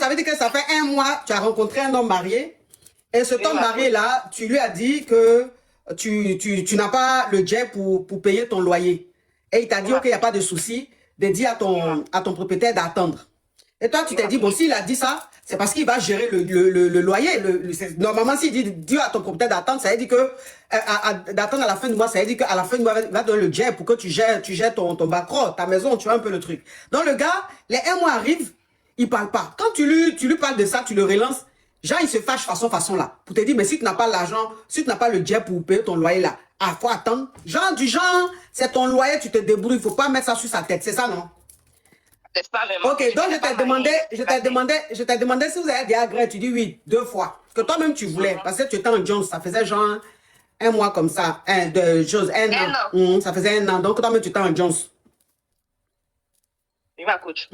ça veut dire que ça fait 1 mois, tu as rencontré un homme marié. Et cet homme marié-là, tu lui as dit que tu n'as pas le jet pour payer ton loyer. Et il t'a dit, OK, il n'y a pas de souci, de dire à ton propriétaire d'attendre. Et toi, tu t'es dit, bon, s'il a dit ça, c'est parce qu'il va gérer le loyer. Normalement, s'il dit à ton propriétaire d'attendre, ça veut dire que d'attendre à la fin du mois, ça veut dire qu'à la fin du mois, il va donner le jet pour que tu gères ton backroll, ta maison, tu vois un peu le truc. Donc, le gars, les 1 mois arrivent, il ne parle pas. Quand tu lui parles de ça, tu le relances, genre, il se fâche façon là. Pour te dire, mais si tu n'as pas l'argent, si tu n'as pas le jet pour payer ton loyer là, faut attendre. Genre, c'est ton loyer, tu te débrouilles, il ne faut pas mettre ça sur sa tête. C'est ça, non? C'est ça, vraiment. Ok, donc je t'ai demandé si vous avez des agrès. Tu dis oui, 2 fois. Que toi-même tu voulais, parce que tu étais en Jones, ça faisait genre 1 mois comme ça, un an. Ça faisait 1 an, donc toi-même tu étais en Jones. Oui, ma coach.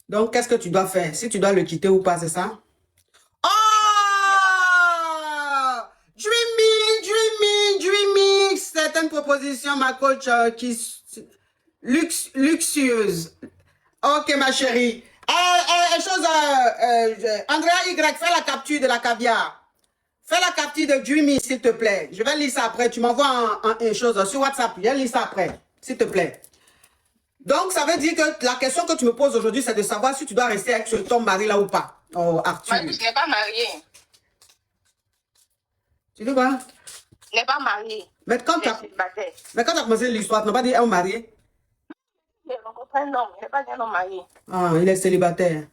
Donc, qu'est-ce que tu dois faire? Si tu dois le quitter ou pas, c'est ça? Oh! Dreamy! Certaines propositions, ma coach, luxueuses. Ok, ma chérie. Andrea Y, fais la capture de la caviar. Fais la capture de Dreamy, s'il te plaît. Je vais lire ça après. Tu m'envoies une chose sur WhatsApp. Je vais lire ça après, s'il te plaît. Donc, ça veut dire que la question que tu me poses aujourd'hui, c'est de savoir si tu dois rester avec ton mari là ou pas. Oh, Arthur. Je n'ai pas marié. Tu dis quoi? Je n'ai pas marié. Mais quand tu as commencé l'histoire, tu n'as pas dit un marié? J'ai rencontré un homme, il n'est pas un homme marié. Ah, il est célibataire.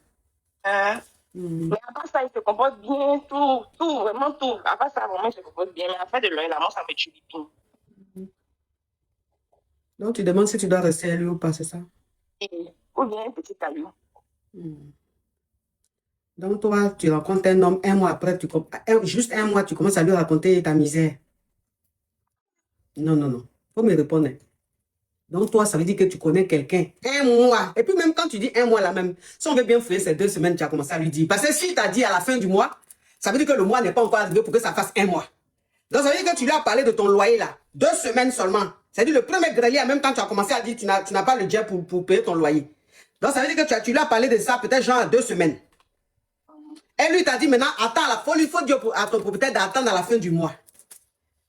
Hein? Mais à part ça, il se comporte bien, tout, vraiment tout. À part ça, vraiment, il se comporte bien. Mais à faire de l'œil, là, moi, ça me tue l'épine. Donc, tu demandes si tu dois rester à lui ou pas, c'est ça? Ou bien un petit à lui. Donc, toi, tu rencontres un homme, 1 mois après, juste 1 mois, tu commences à lui raconter ta misère. Non. Faut me répondre. Donc, toi, ça veut dire que tu connais quelqu'un. 1 mois. Et puis, même quand tu dis 1 mois, là même, si on veut bien fouiller ces 2 semaines, tu as commencé à lui dire. Parce que s'il t'a dit à la fin du mois, ça veut dire que le mois n'est pas encore arrivé pour que ça fasse 1 mois. Donc, ça veut dire que tu lui as parlé de ton loyer, là. 2 semaines seulement. C'est-à-dire, le premier grelier, en même temps, tu as commencé à dire que tu n'as pas le jet pour payer ton loyer. Donc, ça veut dire que tu lui as parlé de ça peut-être genre 2 semaines. Et lui t'a dit maintenant, attends, il faut dire à ton propriétaire d'attendre à la fin du mois.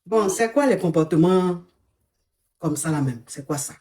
Bon, c'est quoi les comportements comme ça là même? C'est quoi ça?